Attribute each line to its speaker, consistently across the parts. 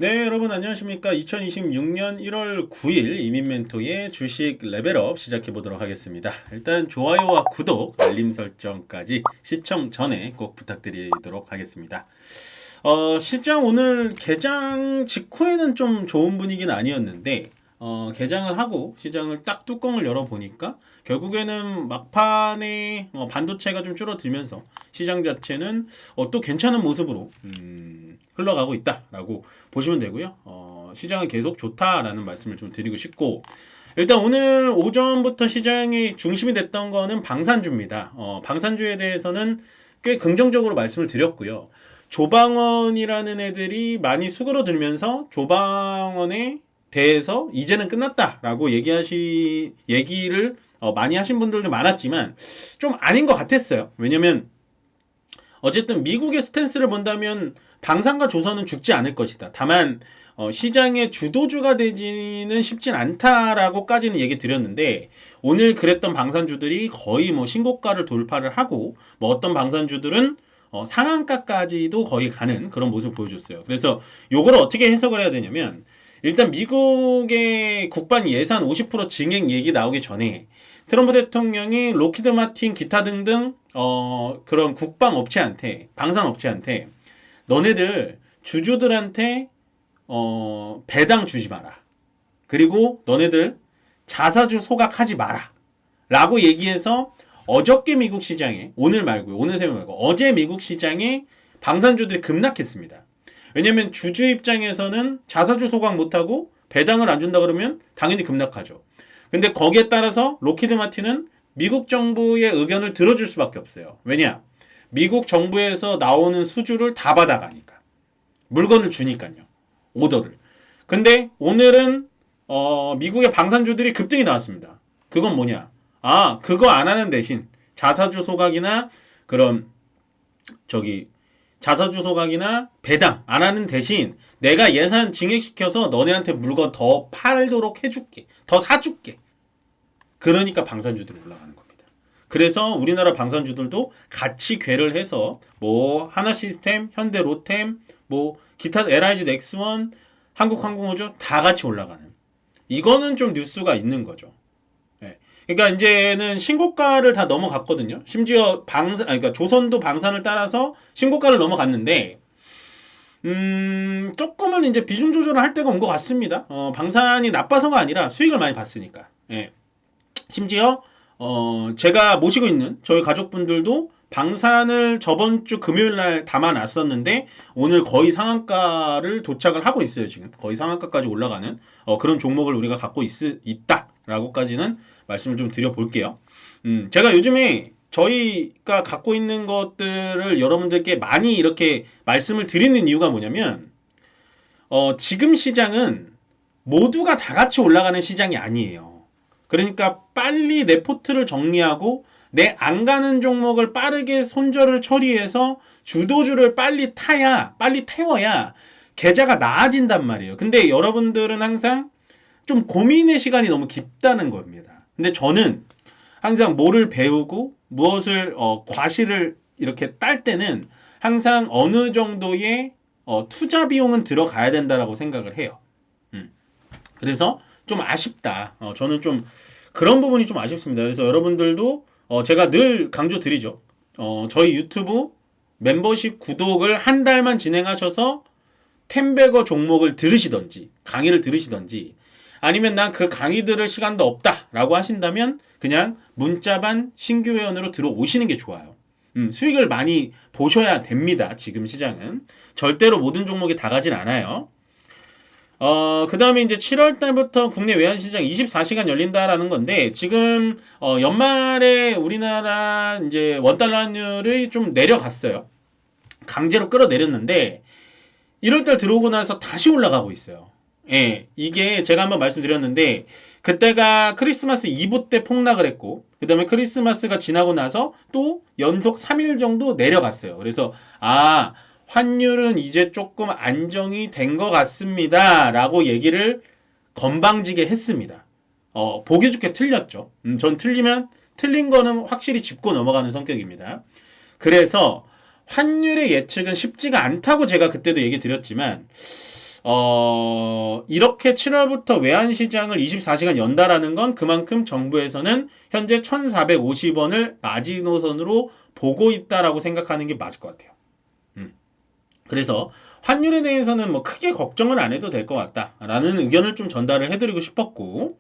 Speaker 1: 네, 여러분 안녕하십니까? 2026년 1월 9일 이민멘토의 주식 레벨업 시작해 보도록 하겠습니다. 일단 좋아요와 구독, 알림 설정까지 시청 전에 꼭 부탁드리도록 하겠습니다. 시장 오늘 개장 직후에는 좀 좋은 분위기는 아니었는데 개장을 하고 시장을 딱 뚜껑을 열어보니까 결국에는 막판에 반도체가 좀 줄어들면서 시장 자체는 또 괜찮은 모습으로 흘러가고 있다라고 보시면 되고요. 시장은 계속 좋다라는 말씀을 좀 드리고 싶고, 일단 오늘 오전부터 시장의 중심이 됐던 거는 방산주입니다. 방산주에 대해서는 꽤 긍정적으로 말씀을 드렸고요. 조방원이라는 애들이 많이 수그러들면서 조방원에 대해서 이제는 끝났다라고 얘기를 많이 하신 분들도 많았지만 좀 아닌 것 같았어요. 왜냐면 어쨌든 미국의 스탠스를 본다면 방산과 조선은 죽지 않을 것이다. 다만 시장의 주도주가 되지는 쉽진 않다라고까지는 얘기 드렸는데, 오늘 그랬던 방산주들이 거의 신고가를 돌파를 하고 어떤 방산주들은 상한가까지도 거의 가는 그런 모습을 보여줬어요. 그래서 요거를 어떻게 해석을 해야 되냐면, 일단 미국의 국방 예산 50% 증액 얘기 나오기 전에 트럼프 대통령이 로키드 마틴 기타 등등 그런 국방 업체한테, 방산 업체한테 너네들 주주들한테 배당 주지 마라. 그리고 너네들 자사주 소각하지 마라. 라고 얘기해서 어저께 미국 시장에, 오늘 말고요. 오늘 새벽 말고 어제 미국 시장에 방산주들이 급락했습니다. 왜냐면 주주 입장에서는 자사주 소각 못하고 배당을 안 준다 그러면 당연히 급락하죠. 근데 거기에 따라서 로키드 마틴은 미국 정부의 의견을 들어줄 수밖에 없어요. 왜냐? 미국 정부에서 나오는 수주를 다 받아가니까. 물건을 주니까요. 오더를. 근데 오늘은 미국의 방산주들이 급등이 나왔습니다. 그건 뭐냐? 그거 안 하는 대신 자사주 소각이나 그런 자사주 소각이나 배당 안 하는 대신 내가 예산 증액시켜서 너네한테 물건 더 팔도록 해줄게. 더 사줄게. 그러니까 방산주들이 올라가는 겁니다. 그래서 우리나라 방산주들도 같이 궤를 해서 하나시스템, 현대로템, 기타 LIG 넥스원, 한국항공우주 다 같이 올라가는. 이거는 좀 뉴스가 있는 거죠. 네. 그러니까 이제는 신고가를 다 넘어갔거든요. 심지어 그러니까 조선도 방산을 따라서 신고가를 넘어갔는데, 조금은 이제 비중 조절을 할 때가 온 것 같습니다. 방산이 나빠서가 아니라 수익을 많이 봤으니까. 예. 심지어 제가 모시고 있는 저희 가족분들도 방산을 저번 주 금요일 날 담아놨었는데 오늘 거의 상한가를 도착을 하고 있어요. 지금 거의 상한가까지 올라가는 그런 종목을 우리가 갖고 있다라고까지는 말씀을 좀 드려볼게요. 제가 요즘에 저희가 갖고 있는 것들을 여러분들께 많이 이렇게 말씀을 드리는 이유가 뭐냐면, 지금 시장은 모두가 다 같이 올라가는 시장이 아니에요. 그러니까 빨리 내 포트를 정리하고 내 안 가는 종목을 빠르게 손절을 처리해서 주도주를 빨리 태워야 계좌가 나아진단 말이에요. 근데 여러분들은 항상 좀 고민의 시간이 너무 깊다는 겁니다. 근데 저는 항상 뭐를 배우고 무엇을 과실을 이렇게 딸 때는 항상 어느 정도의 투자 비용은 들어가야 된다라고 생각을 해요. 그래서 좀 아쉽다. 저는 좀 그런 부분이 좀 아쉽습니다. 그래서 여러분들도 제가 늘 강조드리죠. 저희 유튜브 멤버십 구독을 한 달만 진행하셔서 템베거 종목을 들으시던지 강의를 들으시던지, 아니면 난 그 강의 들을 시간도 없다라고 하신다면 그냥 문자반 신규 회원으로 들어오시는 게 좋아요. 수익을 많이 보셔야 됩니다. 지금 시장은 절대로 모든 종목이 다 가진 않아요. 그 다음에 이제 7월 달부터 국내 외환시장 24시간 열린다라는 건데, 지금, 연말에 우리나라 이제 원달러 환율이 좀 내려갔어요. 강제로 끌어내렸는데, 1월달 들어오고 나서 다시 올라가고 있어요. 예, 이게 제가 한번 말씀드렸는데, 그때가 크리스마스 이브 때 폭락을 했고, 그 다음에 크리스마스가 지나고 나서 또 연속 3일 정도 내려갔어요. 그래서, 환율은 이제 조금 안정이 된 것 같습니다. 라고 얘기를 건방지게 했습니다. 보기 좋게 틀렸죠. 전 틀린 거는 확실히 짚고 넘어가는 성격입니다. 그래서 환율의 예측은 쉽지가 않다고 제가 그때도 얘기 드렸지만, 이렇게 7월부터 외환시장을 24시간 연다라는 건 그만큼 정부에서는 현재 1,450원을 마지노선으로 보고 있다라고 생각하는 게 맞을 것 같아요. 그래서 환율에 대해서는 뭐 크게 걱정은 안 해도 될 것 같다라는 의견을 좀 전달을 해드리고 싶었고,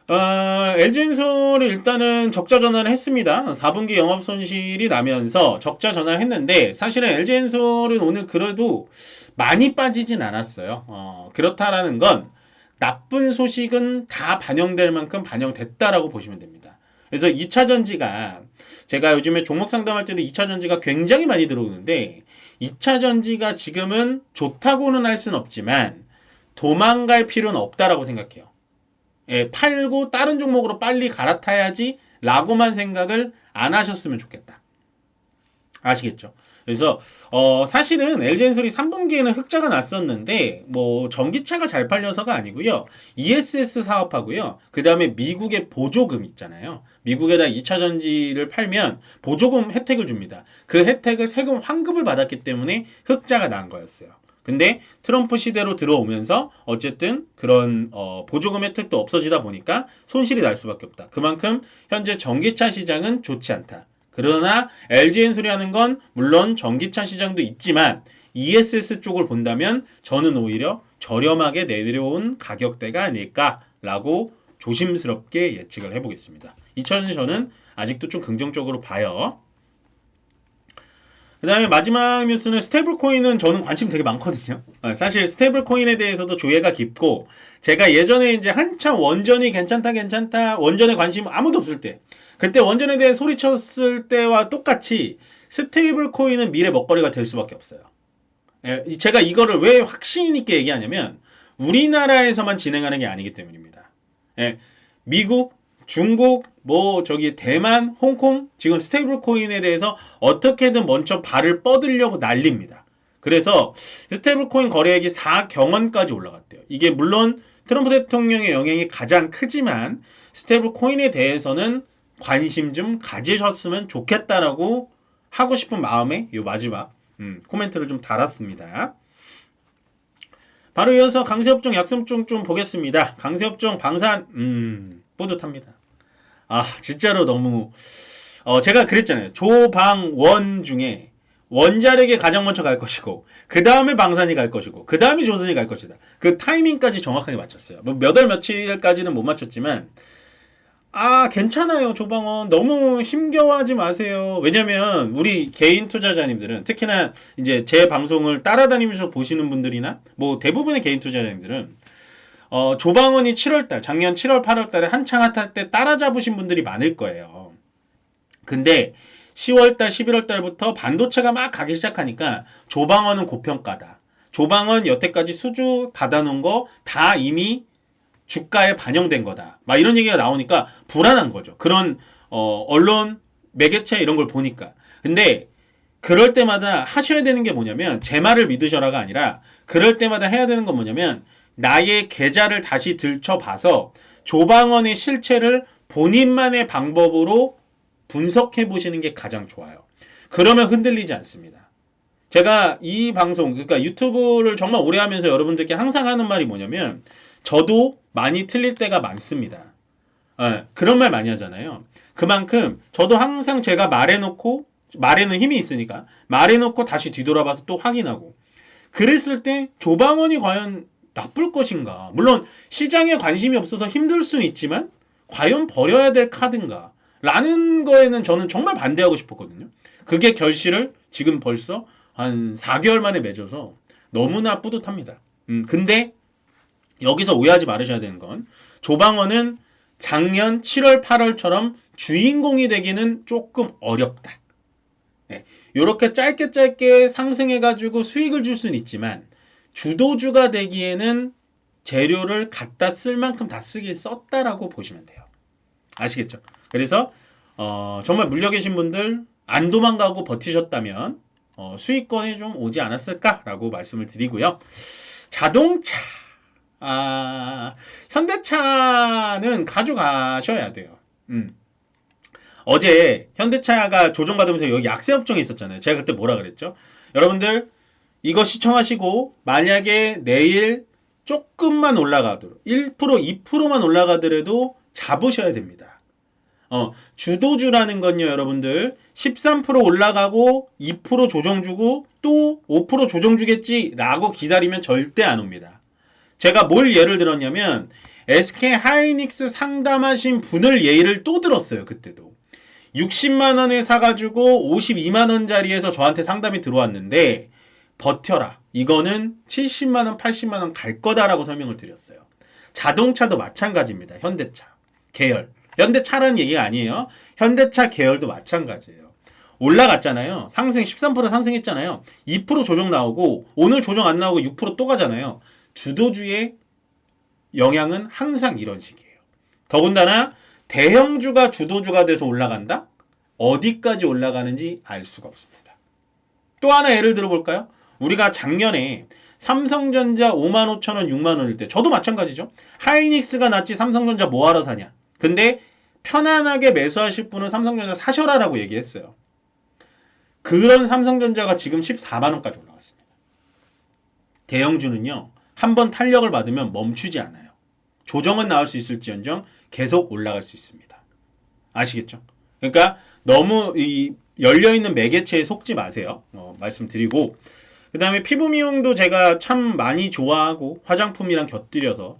Speaker 1: LG엔솔이 일단은 적자 전환을 했습니다. 4분기 영업 손실이 나면서 적자 전환을 했는데, 사실은 LG엔솔은 오늘 그래도 많이 빠지진 않았어요. 그렇다라는 건 나쁜 소식은 다 반영될 만큼 반영됐다라고 보시면 됩니다. 그래서 2차 전지가, 제가 요즘에 종목 상담할 때도 2차 전지가 굉장히 많이 들어오는데, 2차 전지가 지금은 좋다고는 할 수는 없지만 도망갈 필요는 없다라고 생각해요. 예, 팔고 다른 종목으로 빨리 갈아타야지 라고만 생각을 안 하셨으면 좋겠다. 아시겠죠? 그래서 사실은 LG엔솔이 3분기에는 흑자가 났었는데 뭐 전기차가 잘 팔려서가 아니고요. ESS 사업하고요. 그 다음에 미국의 보조금 있잖아요. 미국에다 2차 전지를 팔면 보조금 혜택을 줍니다. 그 혜택을 세금 환급을 받았기 때문에 흑자가 난 거였어요. 근데 트럼프 시대로 들어오면서 어쨌든 그런 보조금 혜택도 없어지다 보니까 손실이 날 수밖에 없다. 그만큼 현재 전기차 시장은 좋지 않다. 그러나 LG엔솔이 하는 건 물론 전기차 시장도 있지만 ESS 쪽을 본다면 저는 오히려 저렴하게 내려온 가격대가 아닐까라고 조심스럽게 예측을 해보겠습니다. 2차전지 저는 아직도 좀 긍정적으로 봐요. 그 다음에 마지막 뉴스는 스테이블 코인은 저는 관심 되게 많거든요. 사실 스테이블 코인에 대해서도 조예가 깊고, 제가 예전에 이제 한참 원전이 괜찮다 원전에 관심 아무도 없을 때, 그때 원전에 대해 소리쳤을 때와 똑같이 스테이블 코인은 미래 먹거리가 될 수밖에 없어요. 제가 이거를 왜 확신 있게 얘기하냐면 우리나라에서만 진행하는 게 아니기 때문입니다. 미국, 중국, 대만, 홍콩, 지금 스테이블 코인에 대해서 어떻게든 먼저 발을 뻗으려고 난립니다. 그래서 스테이블 코인 거래액이 4경원까지 올라갔대요. 이게 물론 트럼프 대통령의 영향이 가장 크지만 스테이블 코인에 대해서는 관심 좀 가지셨으면 좋겠다라고 하고 싶은 마음에 이 마지막 코멘트를 좀 달았습니다. 바로 이어서 강세업종, 약세업종 좀 보겠습니다. 강세업종 방산 뿌듯합니다. 진짜로 너무 제가 그랬잖아요. 조방원 중에 원자력이 가장 먼저 갈 것이고 그 다음에 방산이 갈 것이고 그 다음에 조선이 갈 것이다. 그 타이밍까지 정확하게 맞췄어요. 몇 월 며칠까지는 못 맞췄지만 괜찮아요. 조방원 너무 힘겨워하지 마세요. 왜냐면 우리 개인 투자자님들은 특히나 이제 제 방송을 따라다니면서 보시는 분들이나 뭐 대부분의 개인 투자자님들은 조방원이 7월달, 작년 7월, 8월달에 한창 핫할 때 따라잡으신 분들이 많을 거예요. 근데 10월달, 11월달부터 반도체가 막 가기 시작하니까 조방원은 고평가다. 조방원 여태까지 수주 받아놓은 거 다 이미 주가에 반영된 거다. 막 이런 얘기가 나오니까 불안한 거죠. 그런 언론, 매개체 이런 걸 보니까. 근데 그럴 때마다 하셔야 되는 게 뭐냐면 제 말을 믿으셔라가 아니라 그럴 때마다 해야 되는 건 뭐냐면 나의 계좌를 다시 들춰봐서 조방원의 실체를 본인만의 방법으로 분석해 보시는 게 가장 좋아요. 그러면 흔들리지 않습니다. 제가 이 방송, 그러니까 유튜브를 정말 오래 하면서 여러분들께 항상 하는 말이 뭐냐면 저도 많이 틀릴 때가 많습니다. 그런 말 많이 하잖아요. 그만큼 저도 항상 제가 말해놓고, 말에는 힘이 있으니까 말해놓고 다시 뒤돌아봐서 또 확인하고, 그랬을 때 조방원이 과연 나쁠 것인가? 물론 시장에 관심이 없어서 힘들 수는 있지만 과연 버려야 될 카드인가? 라는 거에는 저는 정말 반대하고 싶었거든요. 그게 결실을 지금 벌써 한 4개월 만에 맺어서 너무나 뿌듯합니다. 근데 여기서 오해하지 말으셔야 되는 건 조방원은 작년 7월, 8월처럼 주인공이 되기는 조금 어렵다. 이렇게 짧게 상승해가지고 수익을 줄 수는 있지만 주도주가 되기에는 재료를 갖다 쓸 만큼 다 쓰긴 썼다라고 보시면 돼요. 아시겠죠? 그래서 정말 물려 계신 분들 안 도망가고 버티셨다면 수익권에 좀 오지 않았을까라고 말씀을 드리고요. 자동차, 현대차는 가져가셔야 돼요. 어제 현대차가 조정받으면서 여기 약세업종이 있었잖아요. 제가 그때 뭐라 그랬죠? 여러분들 이거 시청하시고 만약에 내일 조금만 올라가도록 1%, 2%만 올라가더라도 잡으셔야 됩니다. 주도주라는 건요, 여러분들 13% 올라가고 2% 조정 주고 또 5% 조정 주겠지라고 기다리면 절대 안 옵니다. 제가 뭘 예를 들었냐면 SK 하이닉스 상담하신 분을 예를 또 들었어요. 그때도 60만 원에 사가지고 52만 원짜리에서 저한테 상담이 들어왔는데 버텨라. 이거는 70만 원, 80만 원 갈 거다라고 설명을 드렸어요. 자동차도 마찬가지입니다. 현대차 계열. 현대차라는 얘기가 아니에요. 현대차 계열도 마찬가지예요. 올라갔잖아요. 상승 13% 상승했잖아요. 2% 조정 나오고 오늘 조정 안 나오고 6%또 가잖아요. 주도주의 영향은 항상 이런 식이에요. 더군다나 대형주가 주도주가 돼서 올라간다? 어디까지 올라가는지 알 수가 없습니다. 또 하나 예를 들어볼까요? 우리가 작년에 삼성전자 55,000원, 6만원일 때 저도 마찬가지죠. 하이닉스가 낫지 삼성전자 뭐하러 사냐. 근데 편안하게 매수하실 분은 삼성전자 사셔라라고 얘기했어요. 그런 삼성전자가 지금 14만원까지 올라갔습니다. 대형주는요. 한번 탄력을 받으면 멈추지 않아요. 조정은 나올 수 있을지언정 계속 올라갈 수 있습니다. 아시겠죠? 그러니까 너무 이 열려있는 매개체에 속지 마세요. 말씀드리고 그 다음에 피부 미용도 제가 참 많이 좋아하고 화장품이랑 곁들여서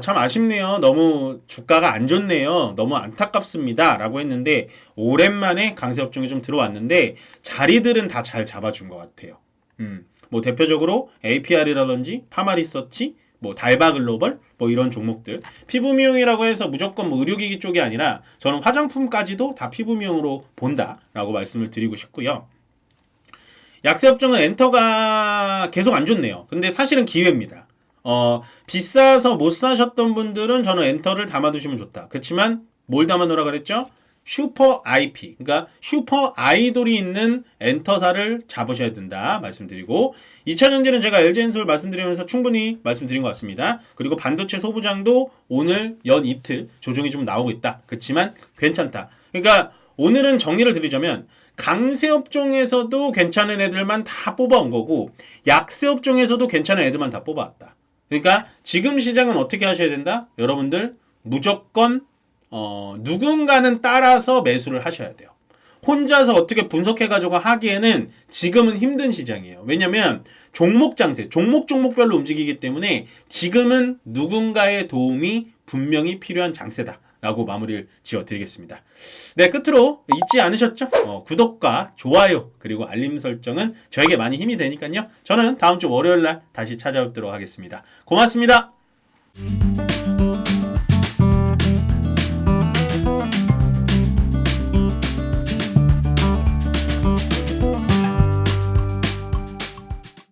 Speaker 1: 참 아쉽네요. 너무 주가가 안 좋네요. 너무 안타깝습니다. 라고 했는데 오랜만에 강세업종이 좀 들어왔는데 자리들은 다 잘 잡아준 것 같아요. 뭐 대표적으로 APR이라든지 파마리서치, 뭐 달바글로벌, 뭐 이런 종목들. 피부 미용이라고 해서 무조건 뭐 의료기기 쪽이 아니라 저는 화장품까지도 다 피부 미용으로 본다라고 말씀을 드리고 싶고요. 약세업종은 엔터가 계속 안 좋네요. 근데 사실은 기회입니다. 비싸서 못 사셨던 분들은 저는 엔터를 담아두시면 좋다. 그렇지만 뭘 담아놓으라 그랬죠? 슈퍼 IP, 그러니까 슈퍼 아이돌이 있는 엔터사를 잡으셔야 된다 말씀드리고 2차전지는 제가 LG엔솔 말씀드리면서 충분히 말씀드린 것 같습니다. 그리고 반도체 소부장도 오늘 연 이틀 조정이 좀 나오고 있다. 그렇지만 괜찮다. 그러니까 오늘은 정리를 드리자면 강세업종에서도 괜찮은 애들만 다 뽑아온 거고 약세업종에서도 괜찮은 애들만 다 뽑아왔다. 그러니까 지금 시장은 어떻게 하셔야 된다? 여러분들 무조건 누군가는 따라서 매수를 하셔야 돼요. 혼자서 어떻게 분석해가지고 하기에는 지금은 힘든 시장이에요. 왜냐면 종목 장세, 종목별로 움직이기 때문에 지금은 누군가의 도움이 분명히 필요한 장세다. 라고 마무리를 지어드리겠습니다. 네, 끝으로 잊지 않으셨죠? 구독과 좋아요 그리고 알림 설정은 저에게 많이 힘이 되니까요. 저는 다음 주 월요일날 다시 찾아오도록 하겠습니다. 고맙습니다.